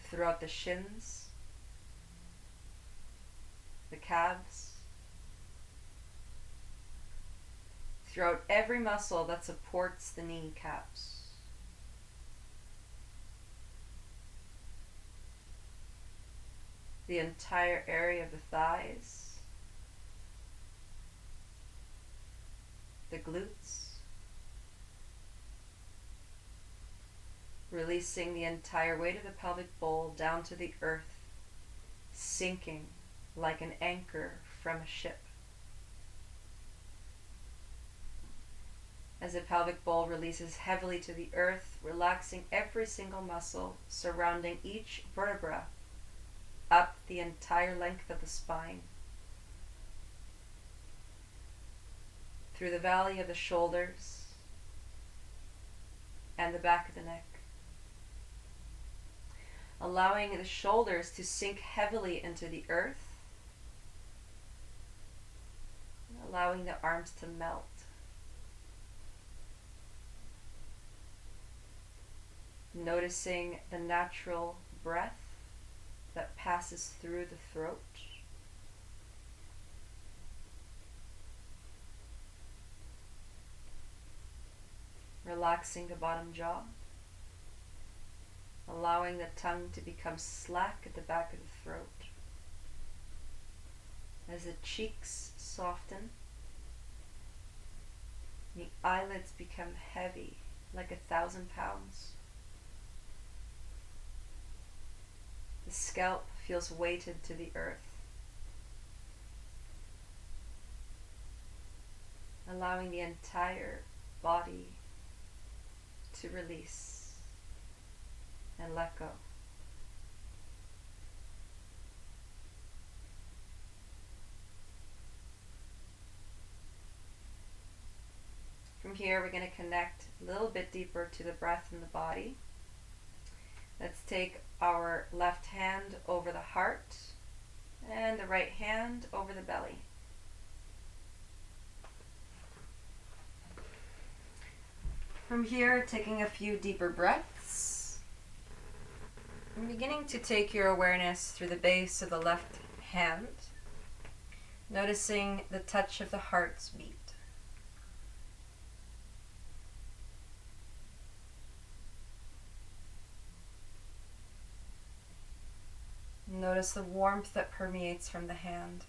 throughout the shins, the calves, throughout every muscle that supports the kneecaps. The entire area of the thighs, the glutes, releasing the entire weight of the pelvic bowl down to the earth, sinking like an anchor from a ship. As the pelvic bowl releases heavily to the earth, relaxing every single muscle surrounding each vertebra up the entire length of the spine, through the valley of the shoulders and the back of the neck, allowing the shoulders to sink heavily into the earth, allowing the arms to melt. Noticing the natural breath that passes through the throat. Relaxing the bottom jaw, allowing the tongue to become slack at the back of the throat. As the cheeks soften, the eyelids become heavy like 1,000 pounds. The scalp feels weighted to the earth, allowing the entire body to release and let go. From here, we're going to connect a little bit deeper to the breath in the body. Let's take our left hand over the heart and the right hand over the belly. From here, taking a few deeper breaths, and beginning to take your awareness through the base of the left hand, noticing the touch of the heart's beat. Notice the warmth that permeates from the hand.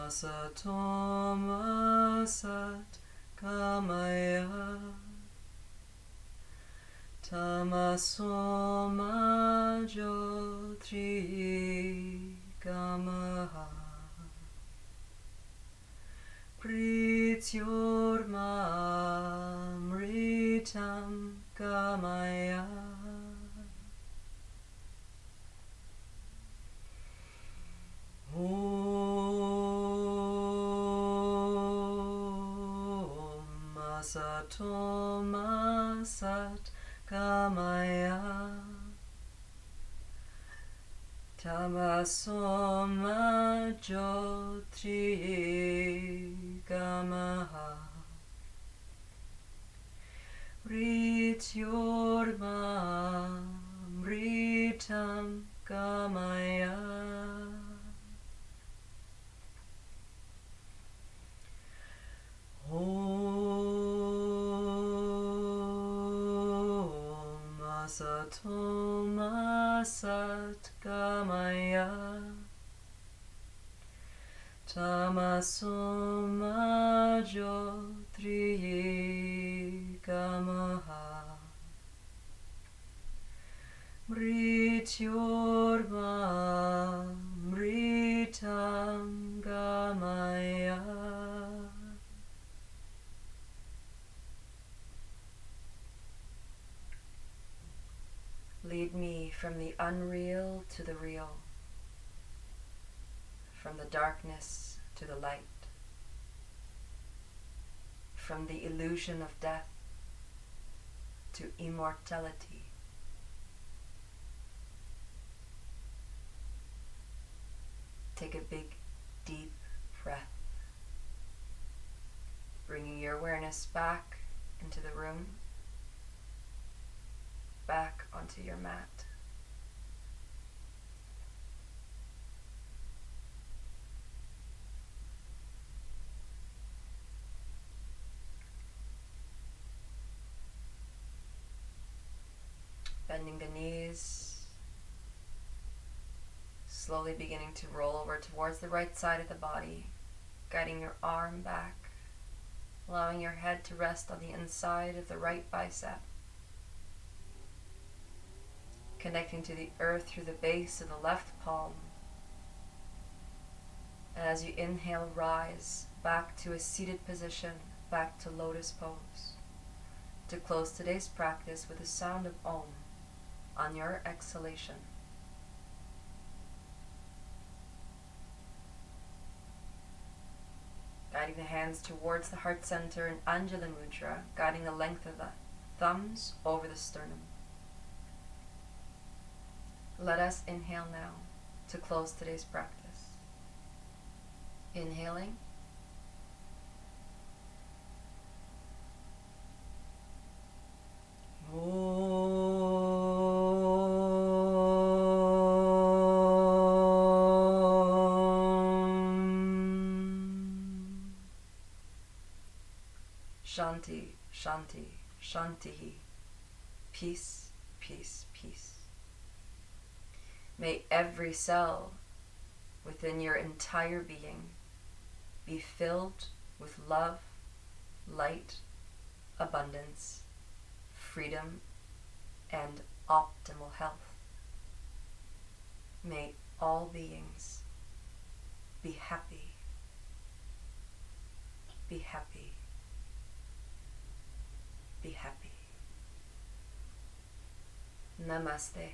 Sato Sat Kamaya Tamasoma Jyotri Kamaha Prityormamritam Kamaya Satoma Sat Kamaya Tamasoma Jyotri Kamaha Prityormamritam Kamaya Satoma Sat Kamaya Tamasoma Jyotri Kamaha Mritam Kamaya. Lead me from the unreal to the real, from the darkness to the light, from the illusion of death to immortality. Take a big, deep breath, bringing your awareness back into the room, back onto your mat. Bending the knees, slowly beginning to roll over towards the right side of the body, guiding your arm back, allowing your head to rest on the inside of the right bicep, connecting to the earth through the base of the left palm. And as you inhale, rise back to a seated position, back to lotus pose, to close today's practice with the sound of Om on your exhalation. Guiding the hands towards the heart center in Anjali Mudra, guiding the length of the thumbs over the sternum. Let us inhale now to close today's practice. Inhaling. Shanti, Shanti, Shanti. Peace, peace, peace. May every cell within your entire being be filled with love, light, abundance, freedom, and optimal health. May all beings be happy, be happy, be happy. Namaste.